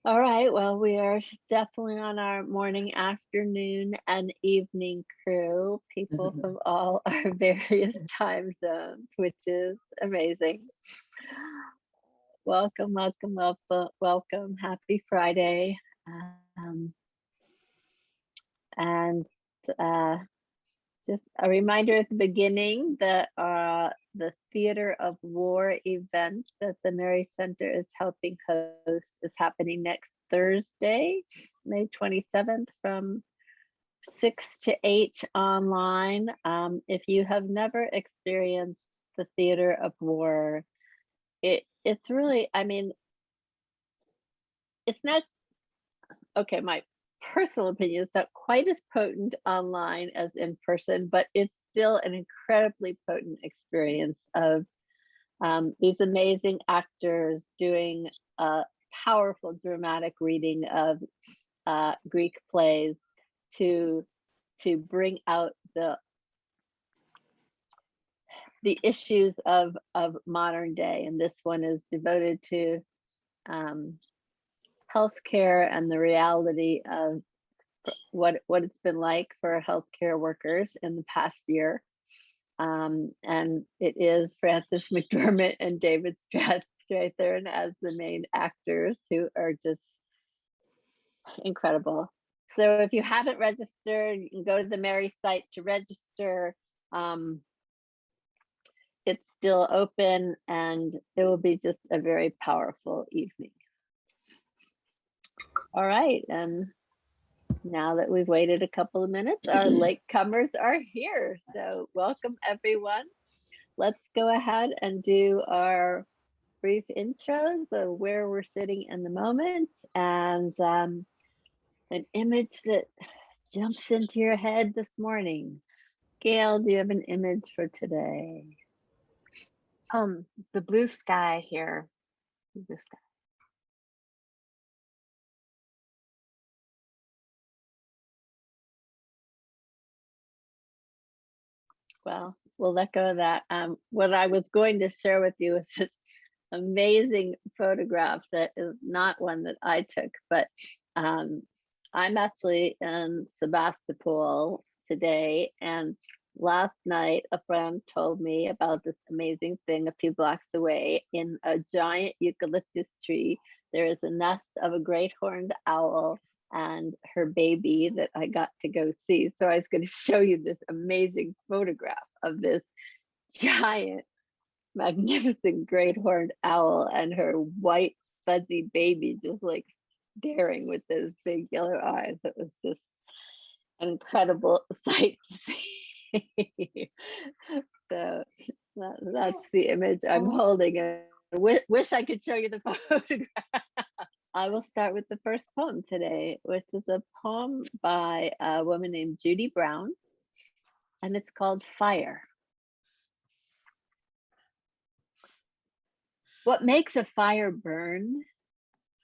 All right, well, we are definitely on our morning, afternoon, and evening crew, people from all our various time zones, which is amazing. Welcome, welcome, welcome, welcome. Happy Friday. Um, and uh, just a reminder at the beginning that the Theater of War event that the Mary Center is helping host is happening next Thursday, May 27th from 6 to 8 online. If you have never experienced the Theater of War, it's really, I mean, it's not okay, my personal opinion is not quite as potent online as in person, but it's still an incredibly potent experience of these amazing actors doing a powerful dramatic reading of Greek plays to bring out the issues of modern day. And this one is devoted to um, healthcare and the reality of what it's been like for healthcare workers in the past year. And it is Frances McDormand and David Strathairn as the main actors, who are just incredible. So if you haven't registered, you can go to the Mary site to register. Um, it's still open, and it will be just a very powerful evening. All right, and now that we've waited a couple of minutes, our latecomers are here. So welcome, everyone. Let's go ahead and do our brief intros of where we're sitting in the moment, and an image that jumps into your head this morning. Gail, do you have an image for today? The blue sky here. Blue sky. Well, we'll let go of that. What I was going to share with you is this amazing photograph that is not one that I took, but um, I'm actually in Sebastopol today, and last night a friend told me about this amazing thing a few blocks away. In a giant eucalyptus tree, there is a nest of a great horned owl and her baby that I got to go see. So I was going to show you this amazing photograph of this giant, magnificent great horned owl and her white fuzzy baby just like staring with those big yellow eyes. It was just an incredible sight to see. So that's the image I'm holding. And wish I could show you the photograph. I will start with the first poem today, which is a poem by a woman named Judy Brown, and it's called Fire. What makes a fire burn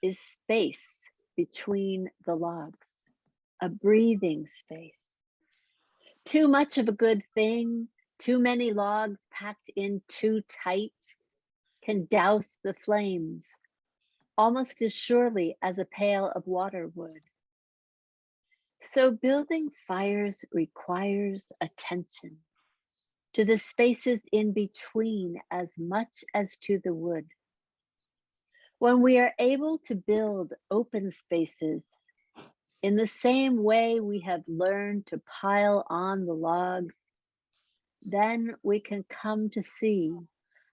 is space between the logs, a breathing space. Too much of a good thing, too many logs packed in too tight can douse the flames almost as surely as a pail of water would. So building fires requires attention to the spaces in between as much as to the wood. When we are able to build open spaces in the same way we have learned to pile on the logs, then we can come to see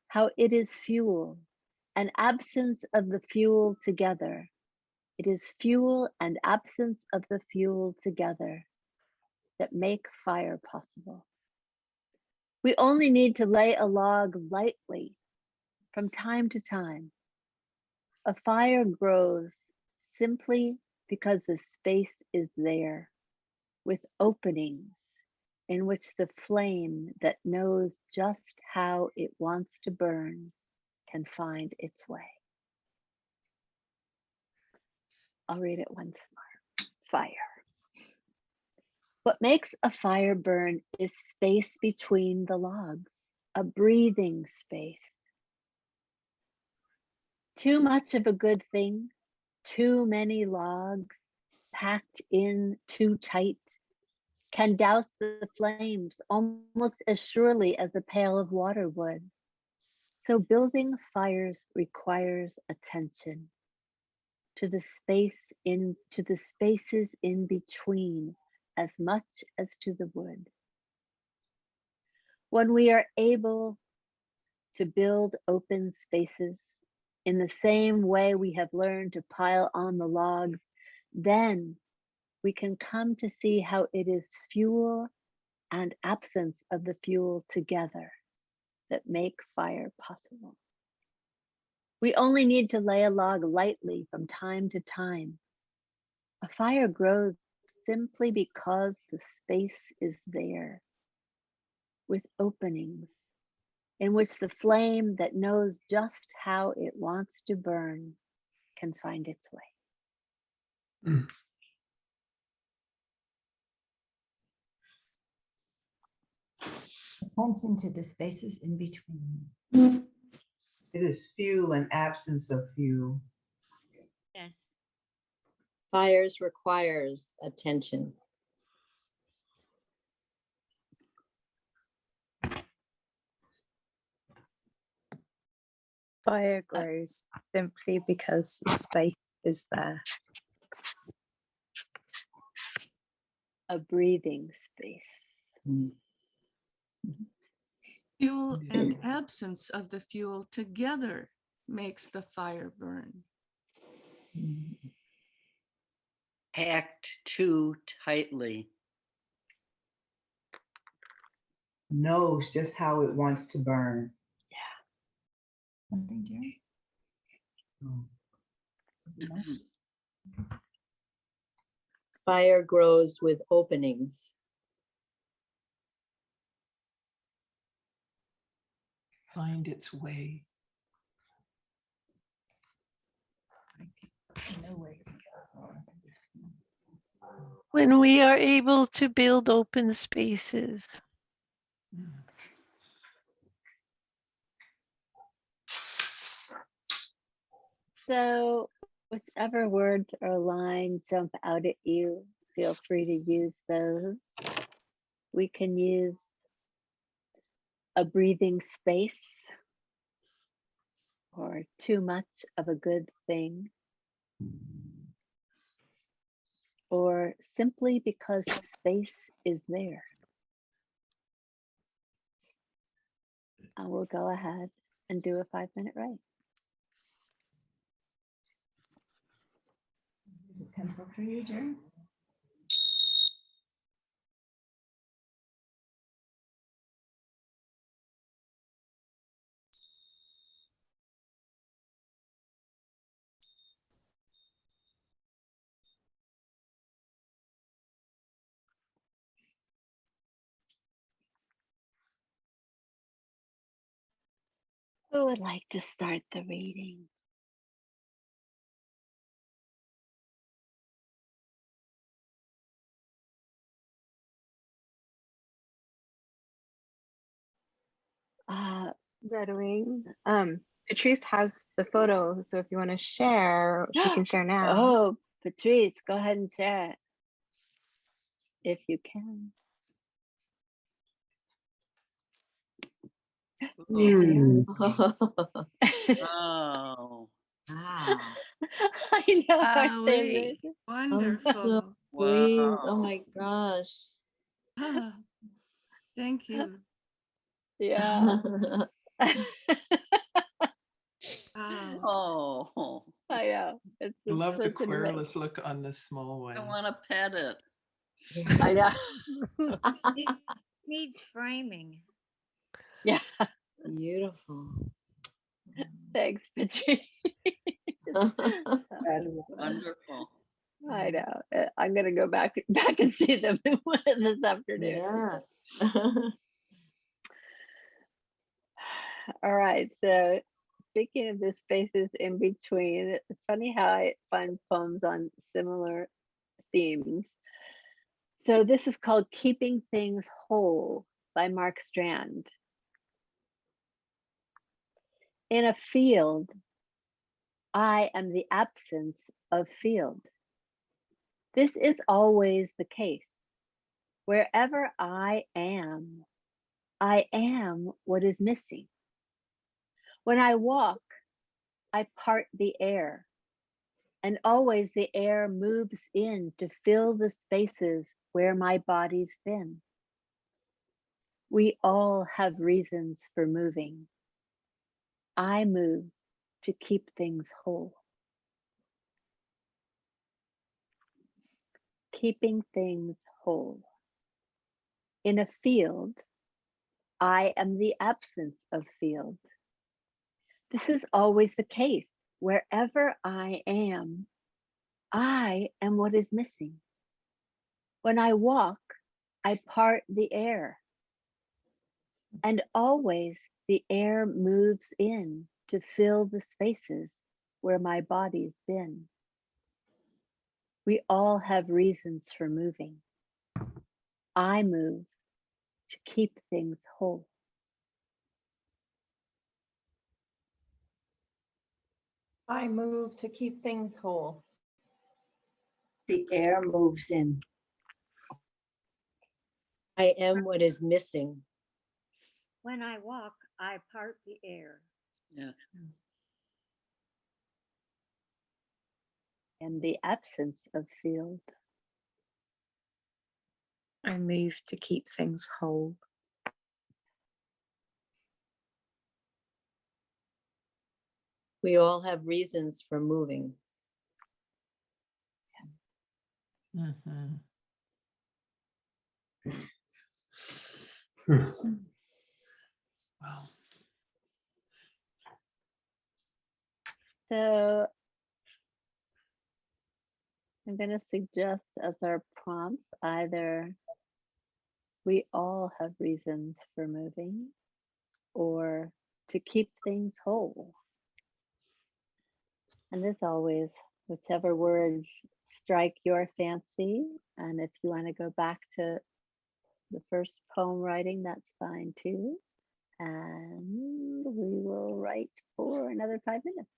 how it is fuel and absence of the fuel together. It is fuel and absence of the fuel together that make fire possible. We only need to lay a log lightly from time to time. A fire grows simply because the space is there, with openings in which the flame that knows just how it wants to burn can find its way. I'll read it once more. Fire. What makes a fire burn is space between the logs, a breathing space. Too much of a good thing, Too many logs packed in too tight can douse the flames almost as surely as a pail of water would. So building fires requires attention to the spaces in between as much as to the wood. When we are able to build open spaces in the same way we have learned to pile on the logs, then we can come to see how it is fuel and absence of the fuel together that make fire possible. We only need to lay a log lightly from time to time. A fire grows simply because the space is there, with openings in which the flame that knows just how it wants to burn can find its way. Mm. Attention to the spaces in between. It is fuel and absence of fuel. Yes. Fires requires attention. Fire grows simply because the space is there. A breathing space. Fuel and absence of the fuel together makes the fire burn. Packed too tightly. Knows just how it wants to burn. Something, Jerry? No? Fire grows with openings. Find its way. No way it goes on to this one. When we are able to build open spaces. So whichever words or lines jump out at you, feel free to use those. We can use a breathing space or too much of a good thing, or simply because space is there. I will go ahead and do a 5-minute write. Here's a pencil for you, Jerry. Who would like to start the reading? Redwing. Patrice has the photo, so if you want to share, she can share now. Oh, Patrice, go ahead and share it. If you can. Oh, Wow. I know, aren't they Wait. amazing? Wonderful. Sweet. Oh wow. my gosh. Ah, thank you. Yeah. Wow. Oh, I know. It's I love the such an amazing. querulous look on the small I one. want to pet it. I know. Needs framing. Yeah. Beautiful. Thanks, Patrice. Wonderful. I know. I'm gonna go back and see them this afternoon. Yeah. All right. So speaking of the spaces in between, it's funny how I find poems on similar themes. So this is called Keeping Things Whole by Mark Strand. In a field, I am the absence of field. This is always the case. Wherever I am what is missing. When I walk, I part the air, and always the air moves in to fill the spaces where my body's been. We all have reasons for moving. I move to keep things whole. Keeping things whole. In a field, I am the absence of field. This is always the case. Wherever I am what is missing. When I walk, I part the air. And always the air moves in to fill the spaces where my body's been. We all have reasons for moving. I move to keep things whole. I move to keep things whole. The air moves in. I am what is missing. When I walk, I part the air. Yeah. And the absence of field. I move to keep things whole. We all have reasons for moving. Mhm. Wow. So I'm going to suggest as our prompts either we all have reasons for moving or to keep things whole. And as always, whichever words strike your fancy. And if you want to go back to the first poem writing, that's fine too. And we will write for another 5 minutes.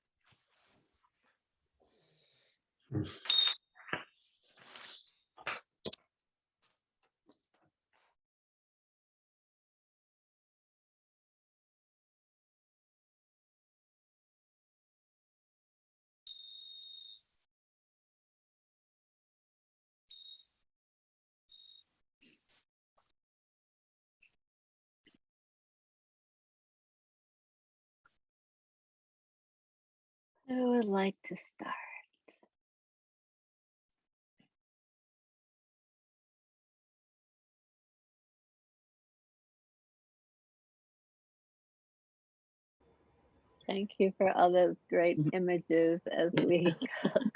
Who would like to start? Thank you for all those great images as we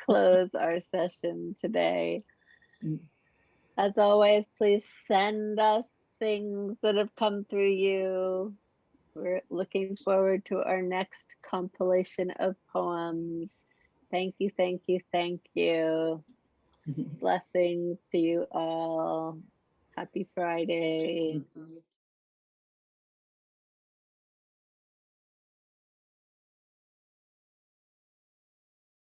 close our session today. As always, please send us things that have come through you. We're looking forward to our next compilation of poems. Thank you, thank you, thank you. Blessings to you all. Happy Friday.